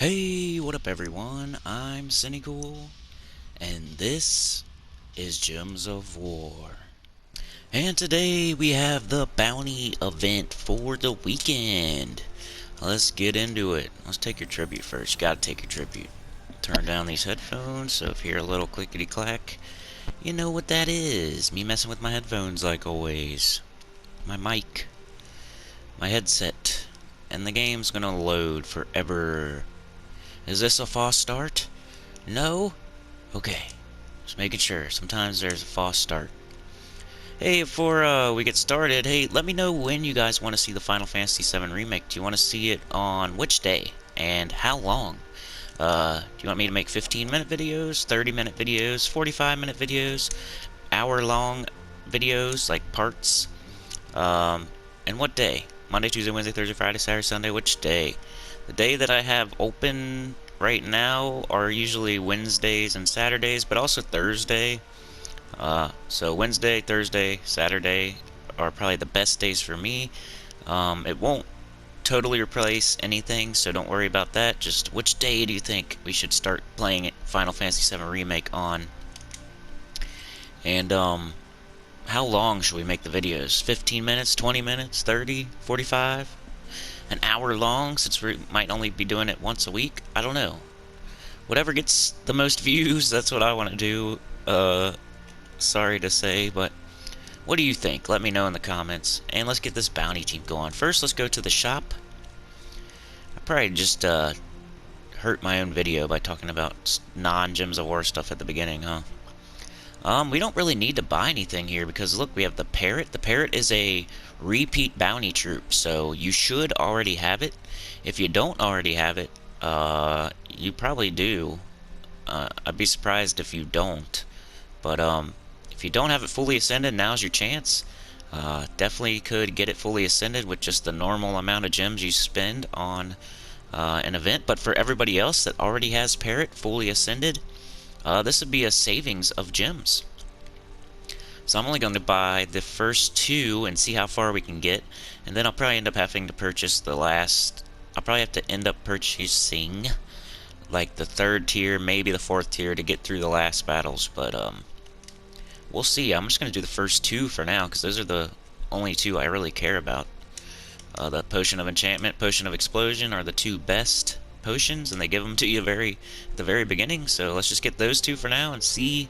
Hey, what up everyone? I'm Sinnycool, and this is Gems of War. And today we have the bounty event for the weekend. Let's get into it. Let's take your tribute first. You gotta take your tribute. Turn down these headphones, so if you hear a little clickety clack, you know what that is. Me messing with my headphones like always. My mic. My headset. And the game's gonna load forever. Is this a false start? No? Okay. Just making sure. Sometimes there's a false start. Hey, before we get started, hey, let me know when you guys want to see the Final Fantasy VII Remake. Do you want to see it on which day? And how long? Do you want me to make 15-minute videos, 30-minute videos, 45-minute videos, hour-long videos, like parts? And what day? Monday, Tuesday, Wednesday, Thursday, Friday, Saturday, Sunday, which day? The day that I have open right now are usually Wednesdays and Saturdays, but also Thursday. So Wednesday, Thursday, Saturday are probably the best days for me. It won't totally replace anything, so don't worry about that. Just which day do you think we should start playing Final Fantasy VII Remake on? And, how long should we make the videos? 15 minutes, 20 minutes, 30, 45? An hour long, since we might only be doing it once a week? I don't know. Whatever gets the most views, that's what I want to do. Sorry to say, but what do you think? Let me know in the comments. And let's get this bounty team going. First, let's go to the shop. I probably just hurt my own video by talking about non-Gems of War stuff at the beginning, huh? We don't really need to buy anything here because look, we have the Parrot. The Parrot is a repeat bounty troop, so you should already have it. If you don't already have it, you probably do. I'd be surprised if you don't. But if you don't have it fully ascended, now's your chance. Definitely could get it fully ascended with just the normal amount of gems you spend on an event. But for everybody else that already has Parrot fully ascended, this would be a savings of gems. So I'm only going to buy the first two and see how far we can get. And then I'll probably end up having to purchase the last. I'll probably have to end up purchasing like the third tier, maybe the fourth tier to get through the last battles. But we'll see. I'm just going to do the first two for now because those are the only two I really care about. The Potion of Enchantment, Potion of Explosion are the two best potions, and they give them to you at the very beginning. So let's just get those two for now and see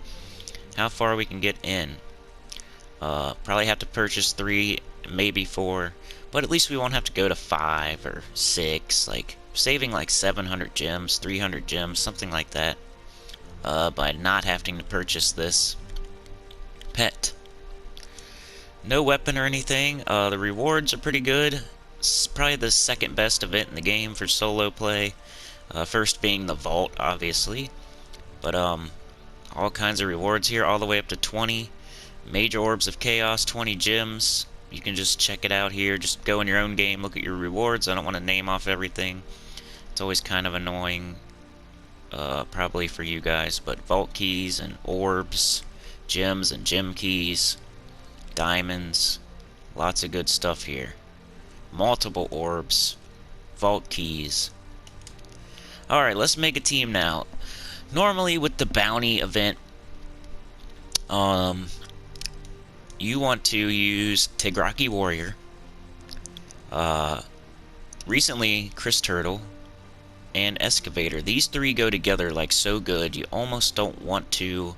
how far we can get in. Probably have to purchase 3, maybe 4, but at least we won't have to go to 5 or 6, like saving like 700 gems, 300 gems, something like that, by not having to purchase this pet. No weapon or anything. The rewards are pretty good. It's probably the second best event in the game for solo play. First being the vault, obviously. But all kinds of rewards here, all the way up to 20 major orbs of chaos, 20 gems. You can just check it out here. Just go in your own game, look at your rewards. I don't want to name off everything. It's always kind of annoying, probably for you guys. But vault keys and orbs, gems and gem keys, diamonds, lots of good stuff here. Multiple orbs, vault keys. Alright, let's make a team now. Normally with the bounty event, you want to use Tigraki Warrior. Recently, Chris Turtle and Excavator. These three go together like so good, you almost don't want to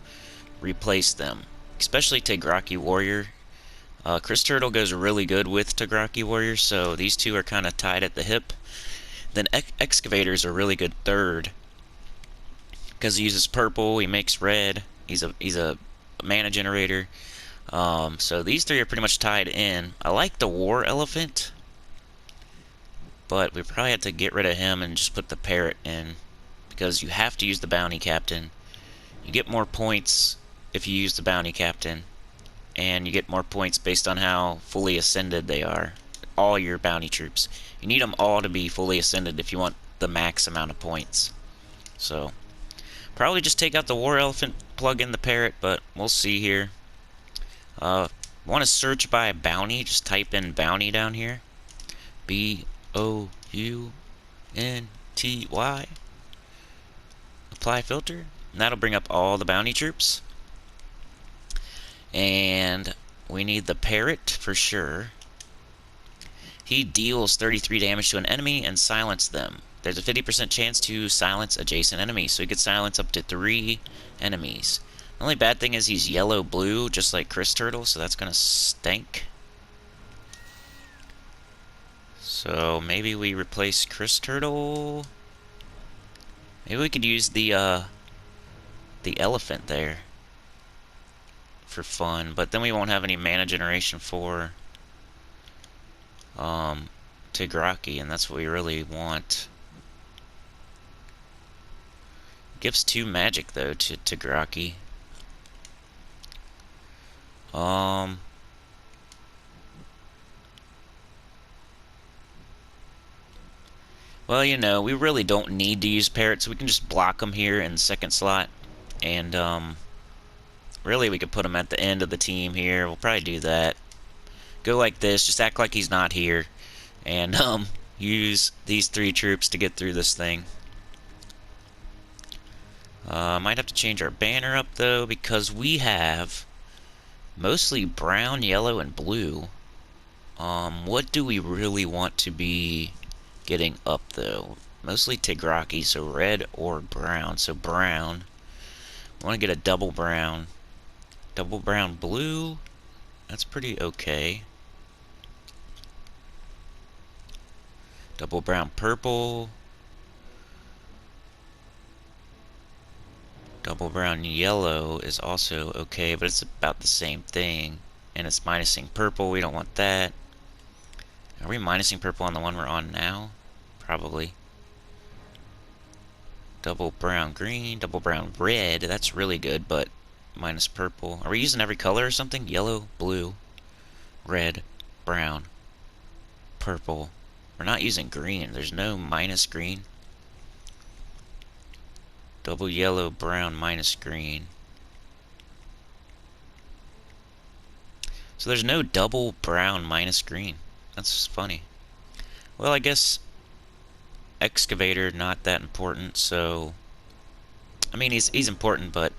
replace them. Especially Tigraki Warrior. Chris Turtle goes really good with Tigraki Warrior, so these two are kind of tied at the hip. Then Excavator's a really good third, because he uses purple, he makes red, he's a mana generator. So these three are pretty much tied in. I like the War Elephant, but we probably have to get rid of him and just put the Parrot in, because you have to use the Bounty Captain. You get more points if you use the Bounty Captain, and you get more points based on how fully ascended they are. All your bounty troops. You need them all to be fully ascended if you want the max amount of points. So, probably just take out the War Elephant, plug in the Parrot, but we'll see here. Want to search by a bounty, just type in bounty down here. B-O-U-N-T-Y. supply filter, and that'll bring up all the bounty troops. And we need the parrot for sure. He deals 33 damage to an enemy and silence them. There's a 50% chance to silence adjacent enemies, so he could silence up to 3 enemies. The only bad thing is he's yellow-blue, just like Chris Turtle, so that's gonna stink. So maybe we replace Chris Turtle. Maybe we could use the elephant there for fun, but then we won't have any mana generation for Tigraki, and that's what we really want. Gives 2 magic though to Tigraki. Well, you know, we really don't need to use parrots, so we can just block them here in the second slot. And, really we could put him at the end of the team here. We'll probably do that. Go like this, just act like he's not here. And, use these 3 troops to get through this thing. Might have to change our banner up, though, because we have mostly brown, yellow, and blue. What do we really want to be getting up, though? Mostly Tigraki, so red or brown. So brown. I want to get a double brown. Double brown blue. That's pretty okay. Double brown purple. Double brown yellow is also okay, but it's about the same thing. And it's minusing purple. We don't want that. Are we minusing purple on the one we're on now? Probably. Double brown green, double brown red. That's really good, but minus purple. Are we using every color or something? Yellow, blue, red, brown, purple. We're not using green. There's no minus green. Double yellow, brown, minus green. So there's no double brown minus green. That's funny. Well, I guess excavator not that important, so I mean he's important, but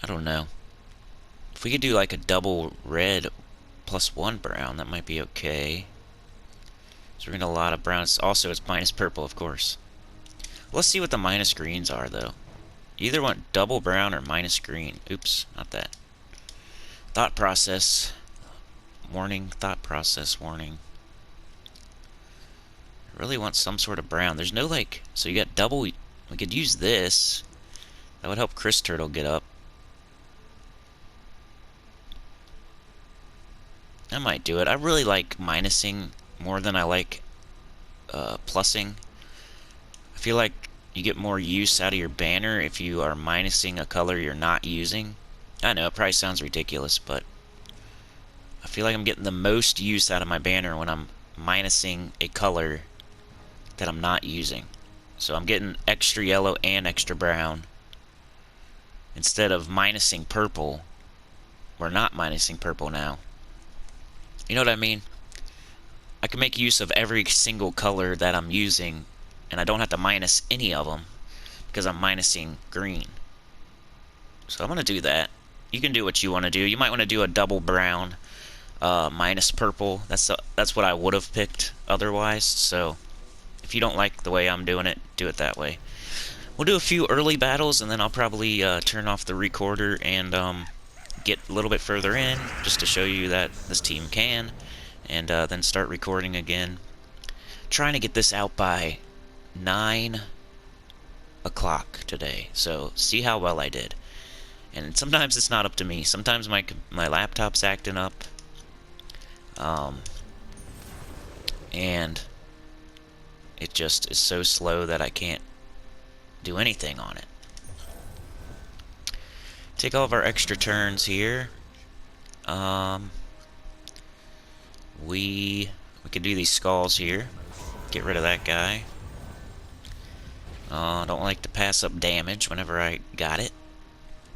I don't know. If we could do like a double red plus 1 brown, that might be okay. So we're getting a lot of browns. Also, it's minus purple, of course. Let's see what the minus greens are, though. You either want double brown or minus green. Oops, not that. Thought process. Warning, thought process, warning. I really want some sort of brown. There's no, like... So you got double... We could use this. That would help Chris Turtle get up. I might do it. I really like minusing more than I like plussing. I feel like you get more use out of your banner if you are minusing a color you're not using. I know, it probably sounds ridiculous, but I feel like I'm getting the most use out of my banner when I'm minusing a color that I'm not using. So I'm getting extra yellow and extra brown. Instead of minusing purple, we're not minusing purple now. You know what I mean? I can make use of every single color that I'm using, and I don't have to minus any of them because I'm minusing green. So I'm going to do that. You can do what you want to do. You might want to do a double brown minus purple. That's what I would have picked otherwise. So if you don't like the way I'm doing it, do it that way. We'll do a few early battles, and then I'll probably turn off the recorder and get a little bit further in just to show you that this team can, and then start recording again. Trying to get this out by 9 o'clock today, so see how well I did. And sometimes it's not up to me. Sometimes my laptop's acting up, and it just is so slow that I can't do anything on it. Take all of our extra turns here. We could do these skulls here. Get rid of that guy. Don't like to pass up damage whenever I got it.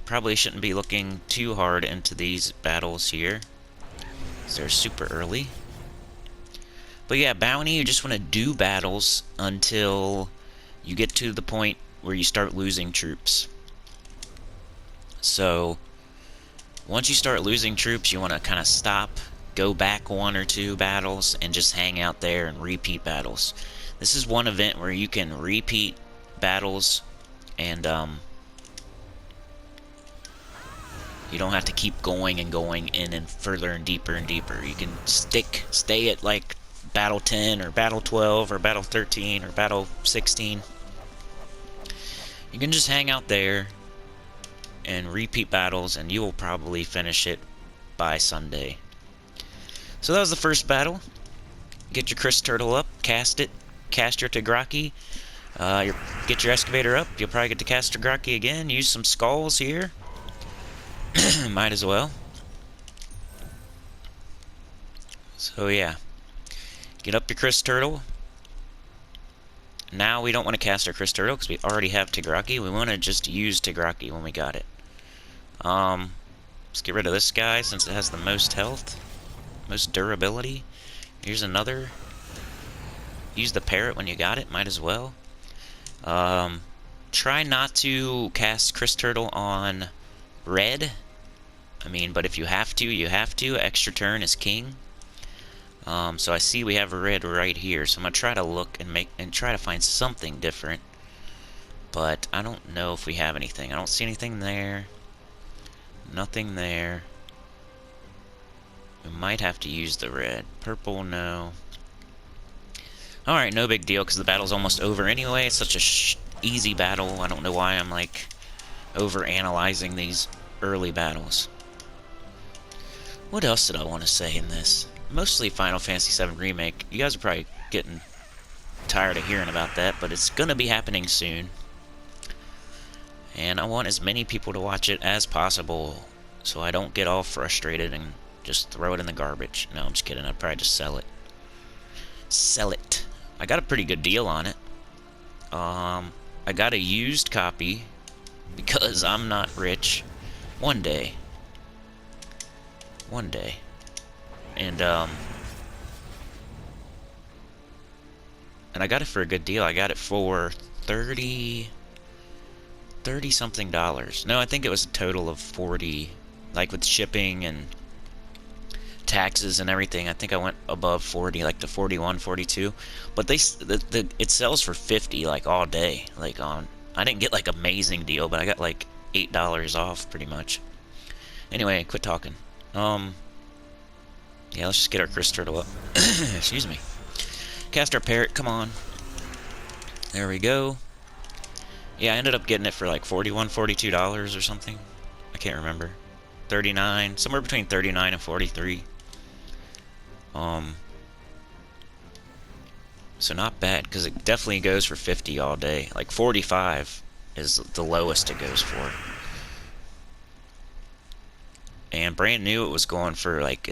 Probably shouldn't be looking too hard into these battles here, because they're super early. But yeah, bounty, you just want to do battles until you get to the point where you start losing troops. So once you start losing troops, you want to kind of stop, go back 1 or 2 battles, and just hang out there and repeat battles. This is one event where you can repeat battles, and you don't have to keep going and going in and further and deeper and deeper. You can stay at like battle 10 or battle 12 or battle 13 or battle 16. You can just hang out there and repeat battles, and you will probably finish it by Sunday. So that was the first battle. Get your Chris Turtle up, cast it, cast your Tigraki, get your Excavator up. You'll probably get to cast Tigraki again. Use some skulls here. Might as well. So yeah, get up your Chris Turtle. Now we don't want to cast our Chris Turtle because we already have Tigraki. We want to just use Tigraki when we got it. Let's get rid of this guy since it has the most health, most durability. Here's another. Use the parrot when you got it. Might as well. Try not to cast Chris Turtle on red. I mean, but if you have to, you have to. Extra turn is king. So I see we have a red right here. So I'm gonna try to look and try to find something different. But I don't know if we have anything. I don't see anything there. Nothing there. We might have to use the red. Purple, no. Alright, no big deal, because the battle's almost over anyway. It's such a easy battle. I don't know why I'm, like, over-analyzing these early battles. What else did I want to say in this? Mostly Final Fantasy VII Remake. You guys are probably getting tired of hearing about that, but it's going to be happening soon. And I want as many people to watch it as possible, so I don't get all frustrated and just throw it in the garbage. No, I'm just kidding. I'd probably just sell it. Sell it. I got a pretty good deal on it. I got a used copy because I'm not rich. One day. One day. And I got it for a good deal. I got it for $30 something. No, I think it was a total of 40, like with shipping and taxes and everything. I think I went above 40, like to 41, 42. But it sells for 50 like all day. Like I didn't get like amazing deal, but I got like $8 off pretty much. Anyway, quit talking. Yeah, let's just get our Chris Turtle up. Excuse me. Cast our parrot, come on. There we go. Yeah, I ended up getting it for like $41, $42 or something. I can't remember. 39, somewhere between 39 and 43. So not bad, because it definitely goes for 50 all day. Like 45 is the lowest it goes for. And brand new, it was going for like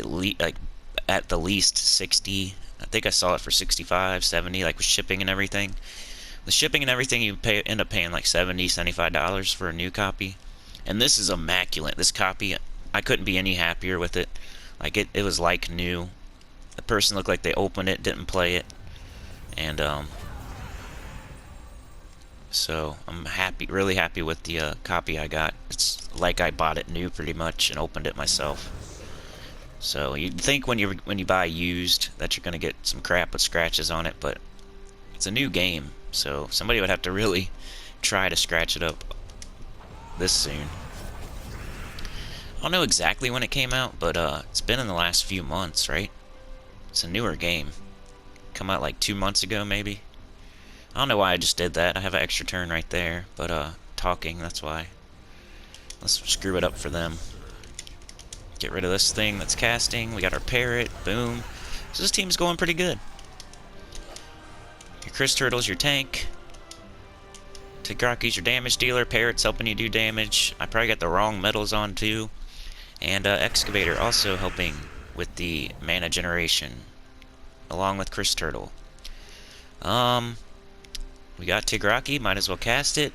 at the least 60. I think I saw it for 65, 70, like with shipping and everything. The shipping and everything, you end up paying like $70, $75 for a new copy. And this is immaculate. This copy, I couldn't be any happier with it. Like it was like new. The person looked like they opened it, didn't play it. And so I'm happy, really happy with the copy I got. It's like I bought it new pretty much and opened it myself. So you'd think when you buy used that you're gonna get some crap with scratches on it, but it's a new game, so somebody would have to really try to scratch it up this soon. I don't know exactly when it came out, but it's been in the last few months, right? It's a newer game. Come out like 2 months ago, maybe. I don't know why I just did that. I have an extra turn right there, but talking, that's why. Let's screw it up for them. Get rid of this thing that's casting. We got our parrot. Boom. So this team's going pretty good. Your Chris Turtle's your tank. Tigraki's your damage dealer. Parrot's helping you do damage. I probably got the wrong metals on too. And Excavator also helping with the mana generation, along with Chris Turtle. We got Tigraki. Might as well cast it.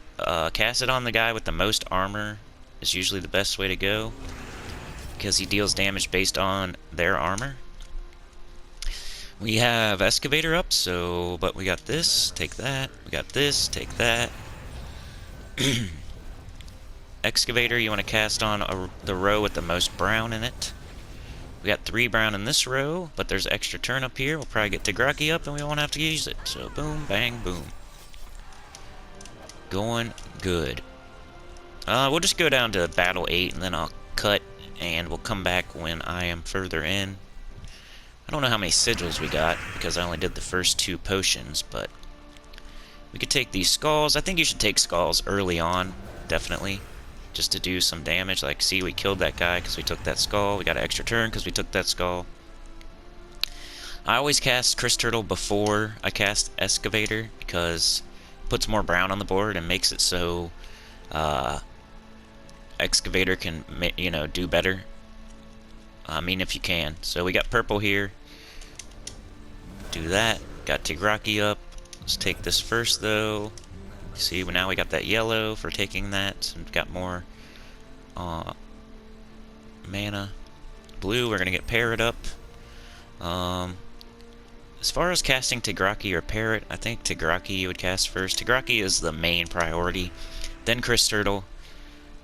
Cast it on the guy with the most armor is usually the best way to go, because he deals damage based on their armor. We have Excavator up, so, but we got this, take that. We got this, take that. Excavator, you want to cast on the row with the most brown in it. We got 3 brown in this row, but there's extra turn up here. We'll probably get Tigraki up and we won't have to use it. So boom, bang, boom. Going good. We'll just go down to battle 8 and then I'll cut and we'll come back when I am further in. I don't know how many sigils we got because I only did the first 2 potions, but we could take these skulls. I think you should take skulls early on, definitely, just to do some damage. Like, see, we killed that guy because we took that skull. We got an extra turn because we took that skull. I always cast Chris Turtle before I cast Excavator because it puts more brown on the board and makes it so Excavator can, you know, do better. I mean, if you can. So we got purple here. Do that. Got Tigraki up. Let's take this first, though. See, now we got that yellow for taking that. So we've got more mana. Blue, we're going to get Parrot up. As far as casting Tigraki or Parrot, I think Tigraki you would cast first. Tigraki is the main priority. Then Chris Turtle.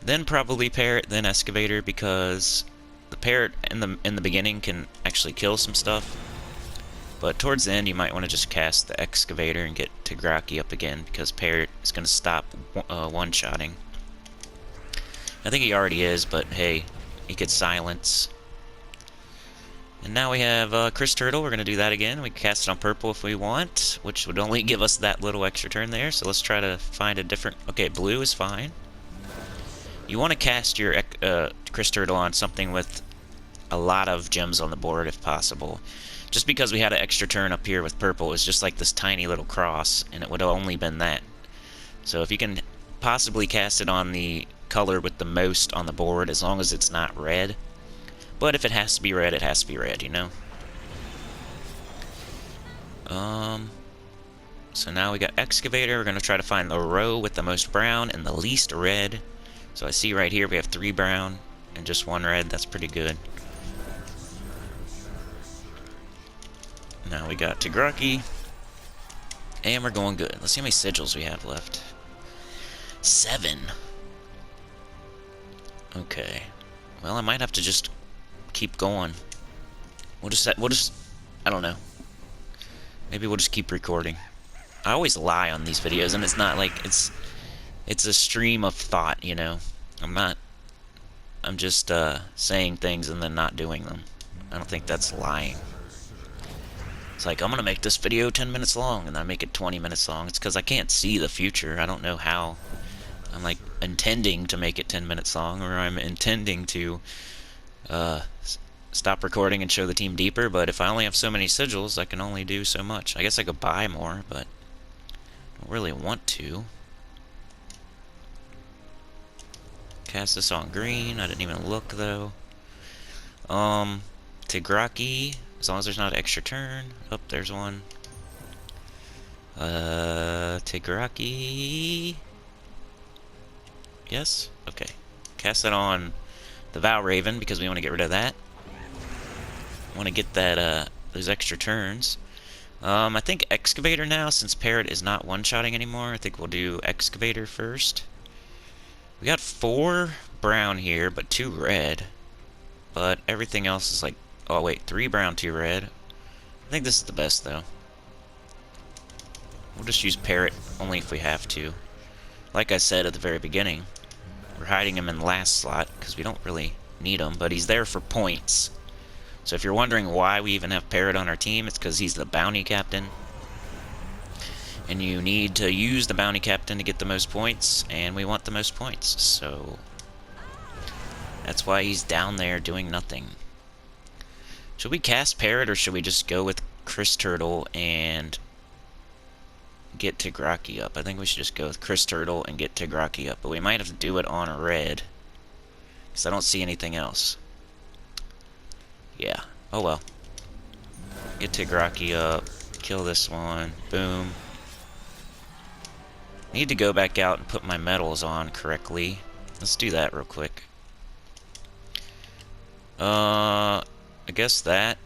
Then probably Parrot, then Excavator, because the Parrot in the beginning can actually kill some stuff. But towards the end, you might want to just cast the Excavator and get Tigraki up again, because Parrot is going to stop one-shotting. I think he already is, but hey, he could silence. And now we have Chris Turtle. We're going to do that again. We can cast it on purple if we want, which would only give us that little extra turn there. So let's try to find a different... Okay, blue is fine. You want to cast your Chris Turtle on something with a lot of gems on the board if possible. Just because we had an extra turn up here with purple, it's just like this tiny little cross, and it would have only been that. So if you can possibly cast it on the color with the most on the board, as long as it's not red. But if it has to be red, it has to be red, you know? So now we got Excavator. We're going to try to find the row with the most brown and the least red. So I see right here we have 3 brown and just 1 red. That's pretty good. Now we got Tigraki. And we're going good. Let's see how many sigils we have left. 7. Okay. Well, I might have to just keep going. We'll just I don't know. Maybe we'll just keep recording. I always lie on these videos, and it's not like it's a stream of thought, you know. I'm just saying things and then not doing them. I don't think that's lying. It's like, I'm gonna make this video 10 minutes long, and then I make it 20 minutes long. It's because I can't see the future. I don't know how. I'm like intending to make it 10 minutes long, or I'm intending to stop recording and show the team deeper, but if I only have so many sigils, I can only do so much. I guess I could buy more, but I don't really want to. Cast this on green. I didn't even look, though. Tigraki, as long as there's not an extra turn. Oh, there's one. Tigraki. Yes? Okay. Cast that on the Vow Raven, because we want to get rid of that. Want to get that those extra turns. I think Excavator now, since Parrot is not one-shotting anymore. I think we'll do Excavator first. We got 4 brown here, but 2 red. But everything else is like... Oh, wait, 3 brown, 2 red. I think this is the best, though. We'll just use Parrot only if we have to. Like I said at the very beginning, we're hiding him in the last slot because we don't really need him, but he's there for points. So if you're wondering why we even have Parrot on our team, it's because he's the bounty captain. And you need to use the bounty captain to get the most points, and we want the most points. So that's why he's down there doing nothing. Should we cast Parrot, or should we just go with Chris Turtle and get Tigraki up? I think we should just go with Chris Turtle and get Tigraki up, but we might have to do it on a red, because I don't see anything else. Yeah. Oh well. Get Tigraki up. Kill this one. Boom. Need to go back out and put my medals on correctly. Let's do that real quick. I guess that.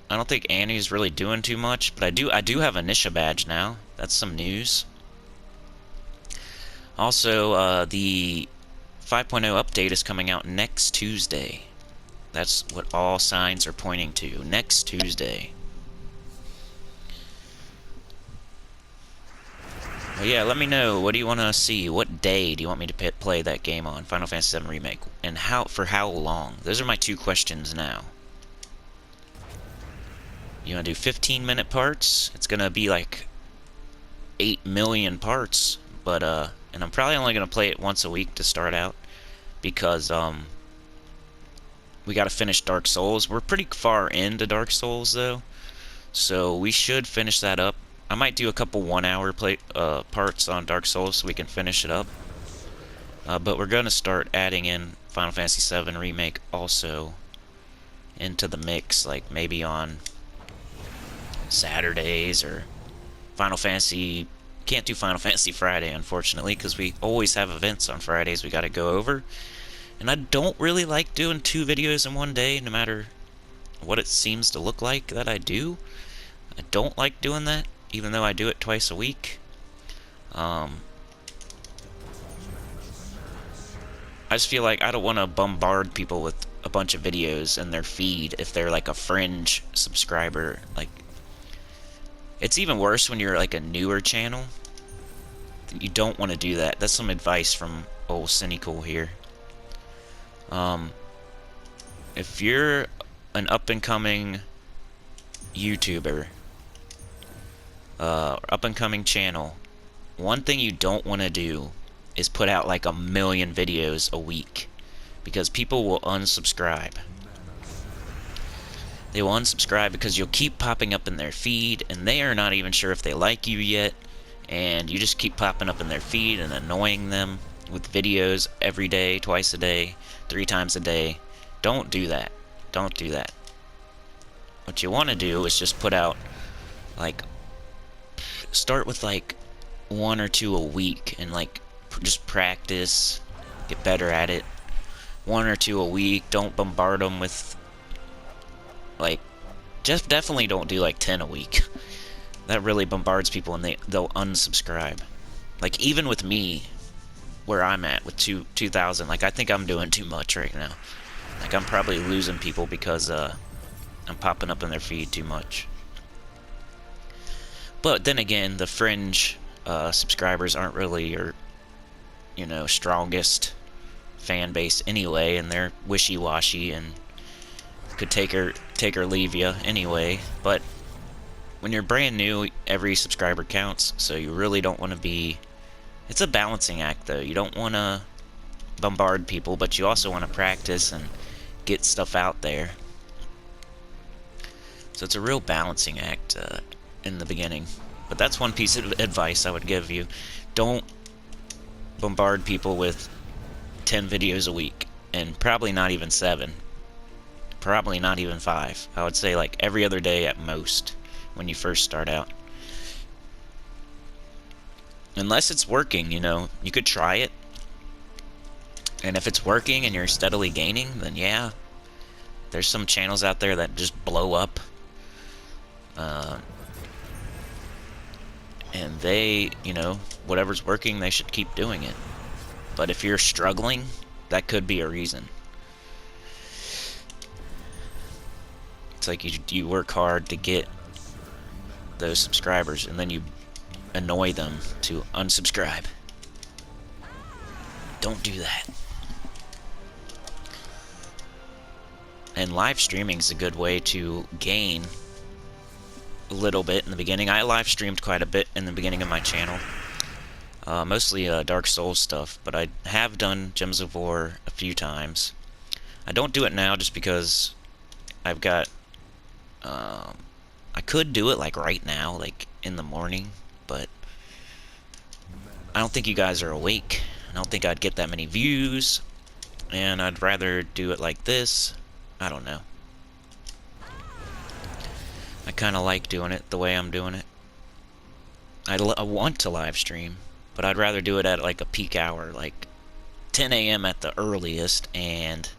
I don't think Annie's really doing too much, but I do have a Nisha badge now. That's some news. Also, the 5.0 update is coming out next Tuesday. That's what all signs are pointing to. Next Tuesday. Well, yeah, let me know. What do you want to see? What day do you want me to play that game on? Final Fantasy VII Remake. And for how long? Those are my two questions now. You want to do 15-minute parts? It's going to be like 8 million parts. But, and I'm probably only going to play it once a week to start out. Because, we got to finish Dark Souls. We're pretty far into Dark Souls, though. So we should finish that up. I might do a couple 1-hour parts on Dark Souls so we can finish it up. But we're going to start adding in Final Fantasy VII Remake also into the mix, like maybe on Saturdays or Final Fantasy. Can't do Final Fantasy Friday, unfortunately, because we always have events on Fridays we got to go over. And I don't really like doing 2 videos in one day, no matter what it seems to look like that I do. I don't like doing that, even though I do it twice a week. I just feel like I don't want to bombard people with a bunch of videos in their feed if they're like a fringe subscriber. Like, it's even worse when you're like a newer channel. You don't want to do that. That's some advice from old Sinnycool here. If you're an up-and-coming YouTuber, up-and-coming channel, one thing you don't want to do is put out like 1 million videos a week, because people will unsubscribe. They will unsubscribe because you'll keep popping up in their feed, and they are not even sure if they like you yet, and you just keep popping up in their feed and annoying them with videos every day, twice a day, 3 times a day. Don't do that. Don't do that. What you want to do is just put out, like, start with like 1 or 2 a week, and like just practice, get better at it. 1 or 2 a week. Don't bombard them with, like, just definitely don't do like 10 a week. That really bombards people, and they'll unsubscribe. Like, even with me, where I'm at with 2,000, like, I think I'm doing too much right now. Like, I'm probably losing people because I'm popping up in their feed too much. But then again, the fringe subscribers aren't really your, strongest fan base anyway, and they're wishy-washy and could take or leave you anyway. But when you're brand new, every subscriber counts, so you really don't want to be... It's a balancing act, though. You don't want to bombard people, but you also want to practice and get stuff out there. So it's a real balancing act in the beginning. But that's one piece of advice I would give you. Don't bombard people with 10 videos a week, and probably not even 7. Probably not even 5. I would say like every other day at most when you first start out. Unless it's working, you could try it. And if it's working and you're steadily gaining, then yeah. There's some channels out there that just blow up. And they, whatever's working, they should keep doing it. But if you're struggling, that could be a reason. It's like you work hard to get those subscribers, and then you annoy them to unsubscribe. Don't do that. And live streaming is a good way to gain a little bit in the beginning. I live streamed quite a bit in the beginning of my channel. Mostly Dark Souls stuff, but I have done Gems of War a few times. I don't do it now just because I've got... I could do it like right now, like in the morning, but I don't think you guys are awake. I don't think I'd get that many views, and I'd rather do it like this. I don't know. I kind of like doing it the way I'm doing it. I want to live stream, but I'd rather do it at like a peak hour, like 10 a.m. at the earliest, and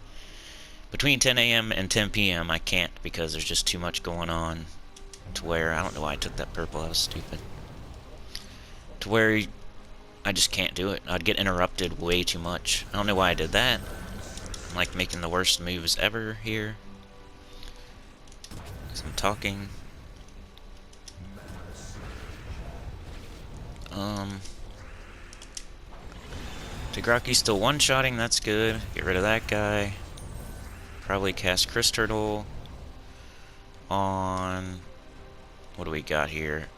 between 10 a.m. and 10 p.m. I can't because there's just too much going on to where, I don't know why I took that purple, that was stupid. To where I just can't do it. I'd get interrupted way too much. I don't know why I did that. I'm like making the worst moves ever here. Because I'm talking. Tigraki's still one-shotting, that's good. Get rid of that guy. Probably cast Chris Turtle on... What do we got here?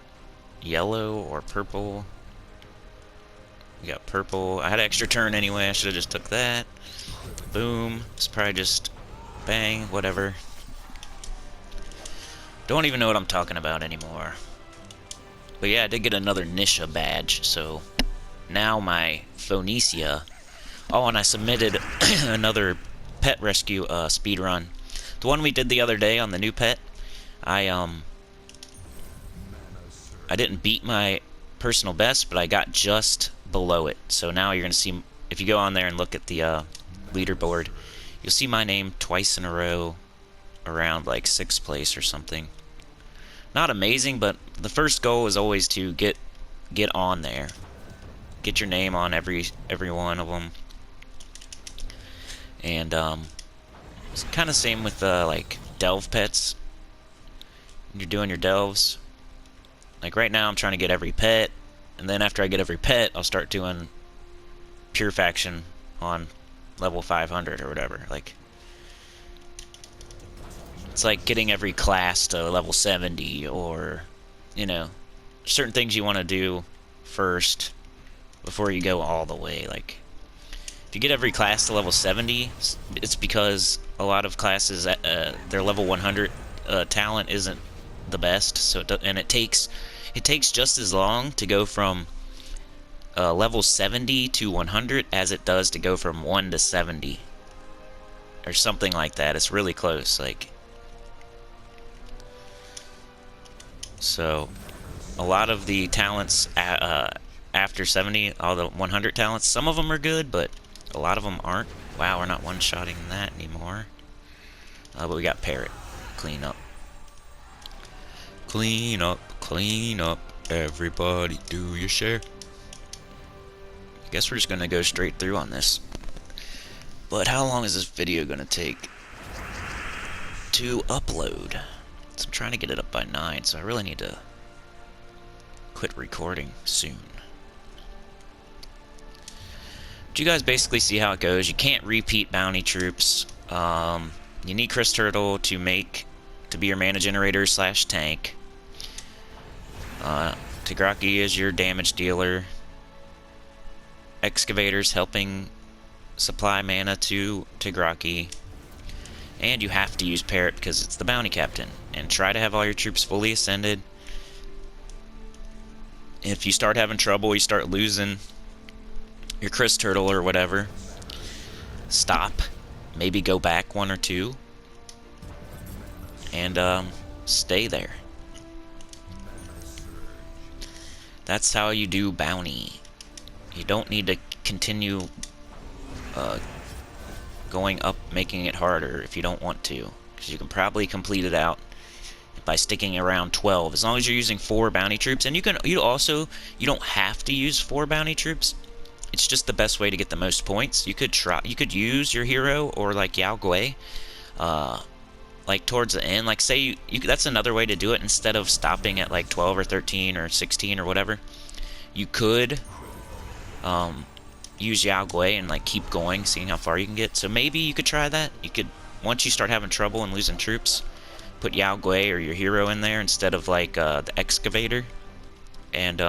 Yellow or purple? We got purple. I had an extra turn anyway, I should have just took that. Boom. It's probably just... Bang, whatever. Don't even know what I'm talking about anymore. But yeah, I did get another Nisha badge, so... Now my Phoenicia. Oh, and I submitted another pet rescue speed run. The one we did the other day on the new pet. I didn't beat my personal best, but I got just below it. So now you're gonna see, if you go on there and look at the leaderboard, you'll see my name twice in a row around like 6th place or something. Not amazing, but the first goal is always to get on there. Get your name on every one of them. And it's kind of same with like delve pets. When you're doing your delves, like right now I'm trying to get every pet, and then after I get every pet I'll start doing pure faction on level 500 or whatever. Like it's like getting every class to level 70, or you know, certain things you want to do first before you go all the way. Like if you get every class to level 70, it's because a lot of classes their level 100 talent isn't the best, so it takes just as long to go from level 70 to 100 as it does to go from 1 to 70 or something like that. It's really close. Like, so a lot of the talents after 70, all the 100 talents, some of them are good, but a lot of them aren't. Wow, we're not one-shotting that anymore. But we got Parrot. Clean up. Clean up, clean up. Everybody do your share. I guess we're just going to go straight through on this. But how long is this video going to take to upload? So I'm trying to get it up by 9, so I really need to quit recording soon. But you guys basically see how it goes. You can't repeat bounty troops. You need Chris Turtle to be your mana generator / tank. Tigraki is your damage dealer. Excavators helping supply mana to Tigraki. And you have to use Parrot because it's the bounty captain. And try to have all your troops fully ascended. If you start having trouble, you start losing your Chris Turtle or whatever, stop. Maybe go back 1 or 2. And stay there. That's how you do bounty. You don't need to continue going up, making it harder if you don't want to, because you can probably complete it out by sticking around 12, as long as you're using 4 bounty troops. And you don't have to use 4 bounty troops. It's just the best way to get the most points. You could use your hero or like Yao Gui, like towards the end. Like say that's another way to do it. Instead of stopping at like 12 or 13 or 16 or whatever, you could use Yao Gui and like keep going, seeing how far you can get. So maybe you could try that. You could, once you start having trouble and losing troops, put Yao Gui or your hero in there instead of like the excavator, and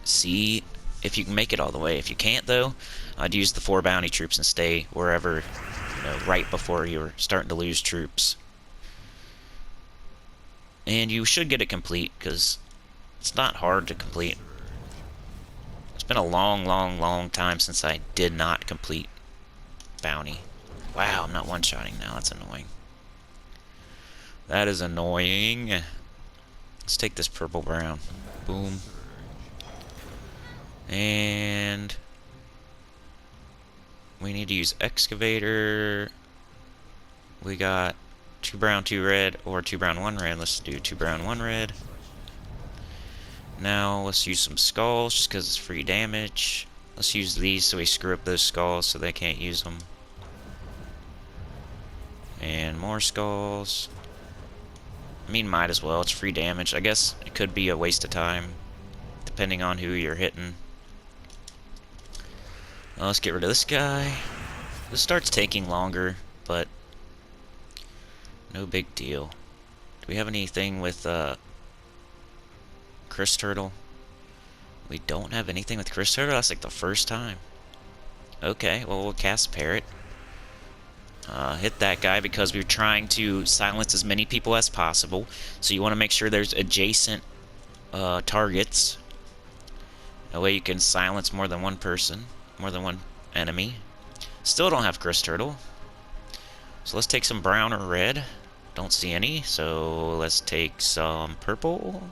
see if you can make it all the way. If you can't though, I'd use the 4 bounty troops and stay wherever, you know, right before you're starting to lose troops. And you should get it complete, because it's not hard to complete. It's been a long time since I did not complete bounty. Wow, I'm not one-shotting now. That's annoying. That is annoying. Let's take this purple brown. Boom. And we need to use excavator. We got 2 brown, 2 red, or 2 brown, 1 red. Let's do 2 brown, 1 red. Now let's use some skulls just because it's free damage. Let's use these so we screw up those skulls so they can't use them. And more skulls. I mean, might as well. It's free damage. I guess it could be a waste of time, depending on who you're hitting. Let's get rid of this guy. This starts taking longer, but no big deal. Do we have anything with Chris Turtle? We don't have anything with Chris Turtle? That's like the first time. Okay, well, we'll cast Parrot. Hit that guy because we're trying to silence as many people as possible. So you want to make sure there's adjacent targets. That way you can silence more than one person, more than one enemy. Still don't have Chris Turtle. So let's take some brown or red. Don't see any, so let's take some purple.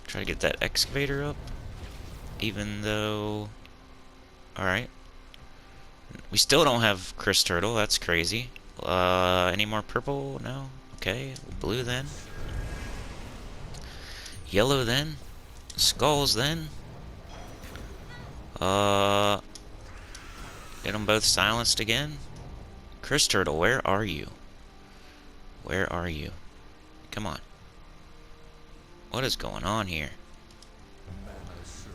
Try to get that excavator up. Even though... Alright. We still don't have Chris Turtle, that's crazy. Any more purple? No? Okay, blue then. Yellow then. Skulls then. Get them both silenced again. Chris Turtle, where are you? Where are you? Come on. What is going on here?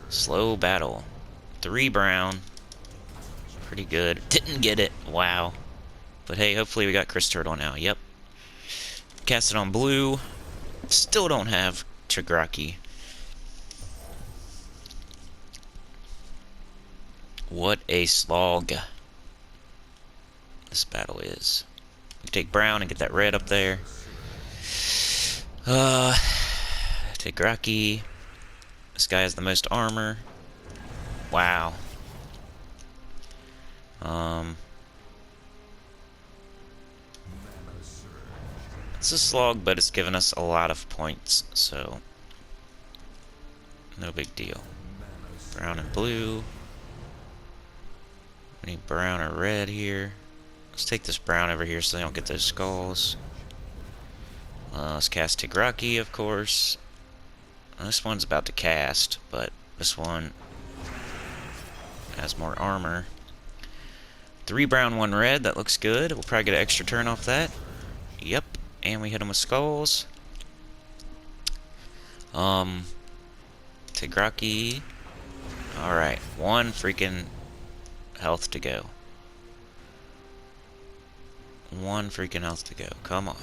Slow battle. 3 brown. Pretty good. Didn't get it. Wow. But hey, hopefully we got Chris Turtle now. Yep. Cast it on blue. Still don't have Chagraki. What a slog this battle is. We take brown and get that red up there. Take Graki. This guy has the most armor. Wow. It's a slog, but it's given us a lot of points, so no big deal. Brown and blue. We need brown or red here. Let's take this brown over here so they don't get those skulls. Let's cast Tigraki, of course. This one's about to cast, but this one has more armor. 3 brown, 1 red. That looks good. We'll probably get an extra turn off that. Yep. And we hit them with skulls. Tigraki. Alright. 1 freaking health to go. 1 freaking health to go. Come on.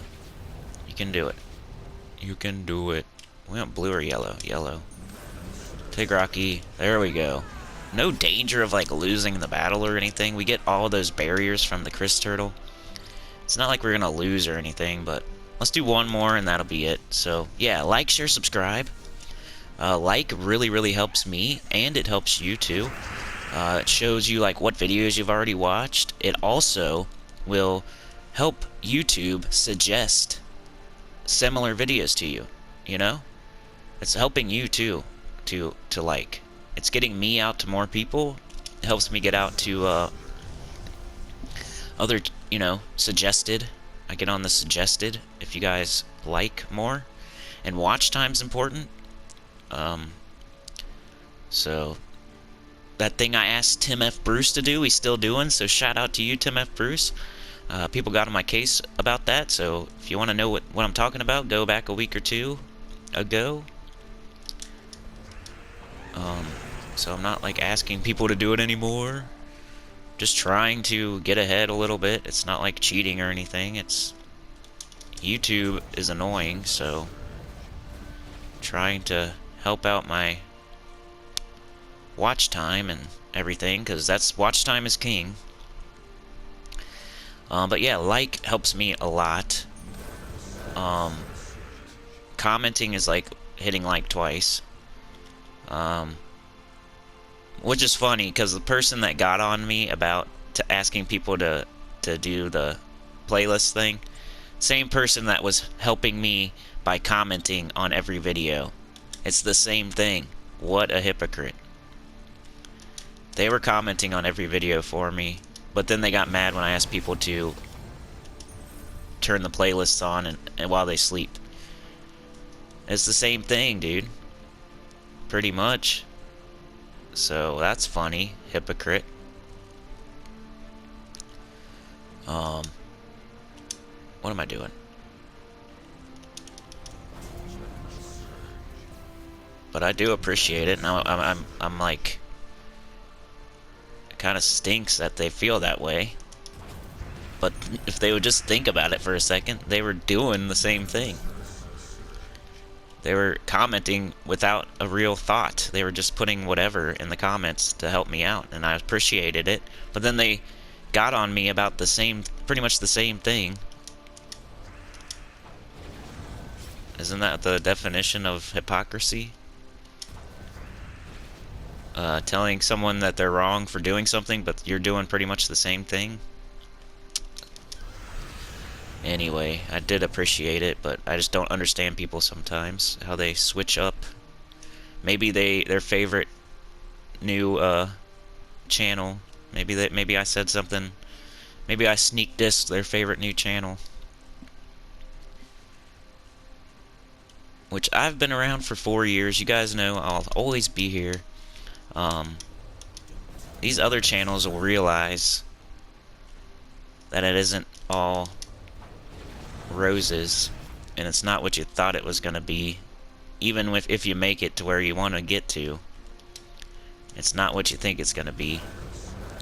You can do it. You can do it. We want blue or yellow? Yellow. Tigraki. There we go. No danger of like losing the battle or anything. We get all those barriers from the Chris Turtle. It's not like we're gonna lose or anything, but let's do 1 more and that'll be it. So yeah, like, share, subscribe. Like really helps me, and it helps you too. It shows you like what videos you've already watched. It also will help YouTube suggest similar videos to you. You know, it's helping you too to like. It's getting me out to more people. It helps me get out to other, you know, suggested. I get on the suggested if you guys like more. And watch time's important. So that thing I asked Tim F. Bruce to do, he's still doing. So shout out to you, Tim F. Bruce. People got on my case about that. So if you want to know what I'm talking about, go back a week or 2 ago. So I'm not like asking people to do it anymore. Just trying to get ahead a little bit. It's not like cheating or anything. It's YouTube is annoying, so trying to help out my watch time and everything, because that's watch time is king. But yeah, like helps me a lot. Commenting is like hitting like twice. Which is funny, because the person that got on me about asking people to do the playlist thing, same person that was helping me by commenting on every video. It's the same thing. What a hypocrite. They were commenting on every video for me, but then they got mad when I asked people to turn the playlists on and while they sleep. It's the same thing, dude. pretty much. So that's funny. Hypocrite. What am I doing? But I do appreciate it. Now I'm like, it kind of stinks that they feel that way. But if they would just think about it for a second, they were doing the same thing. They were commenting without a real thought. They were just putting whatever in the comments to help me out, and I appreciated it. But then they got on me about the same, pretty much the same thing. Isn't that the definition of hypocrisy? Telling someone that they're wrong for doing something, but you're doing pretty much the same thing. Anyway, I did appreciate it, but I just don't understand people sometimes, how they switch up. Maybe their favorite new channel. Maybe I said something. Maybe I sneak dissed their favorite new channel. Which I've been around for 4 years. You guys know I'll always be here. These other channels will realize that it isn't all roses, and it's not what you thought it was going to be. Even if you make it to where you want to get to, it's not what you think it's going to be.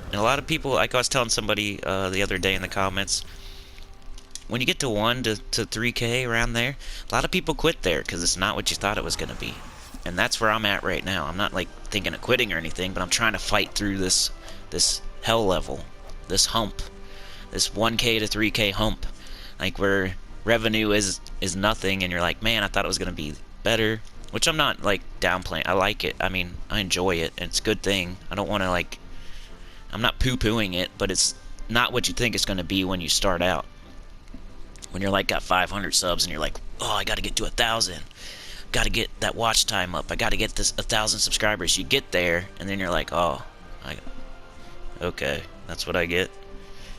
And a lot of people, like I was telling somebody the other day in the comments, when you get to 1 to 3K around there, a lot of people quit there because it's not what you thought it was going to be. And that's where I'm at right now. I'm not like thinking of quitting or anything, but I'm trying to fight through this hell level, this hump, this 1K to 3K hump, like where revenue is nothing, and you're like, man, I thought it was gonna be better. Which I'm not like downplaying. I like it. I mean, I enjoy it, and it's a good thing. I don't want to like, I'm not poo-pooing it, but it's not what you think it's gonna be when you start out. When you're like got 500 subs and you're like, oh, I gotta get to 1,000. Gotta get that watch time up. I gotta get this 1,000 subscribers. You get there, and then you're like, oh, okay, that's what I get.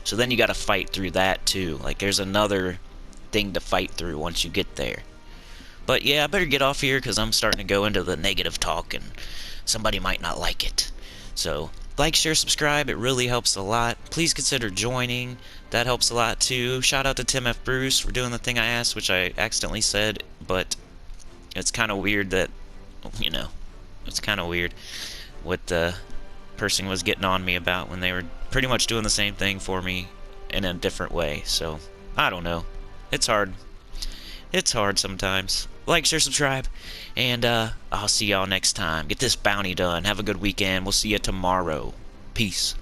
So then you gotta fight through that too. Like there's another thing to fight through once you get there. But yeah, I better get off here because I'm starting to go into the negative talk, and somebody might not like it. So like, share, subscribe. It really helps a lot. Please consider joining. That helps a lot too. Shout out to Tim F. Bruce for doing the thing I asked, which I accidentally said, but it's kind of weird that, you know, it's kind of weird what the person was getting on me about when they were pretty much doing the same thing for me in a different way. So I don't know. It's hard. It's hard sometimes. Like, share, subscribe, and I'll see y'all next time. Get this bounty done. Have a good weekend. We'll see you tomorrow. Peace.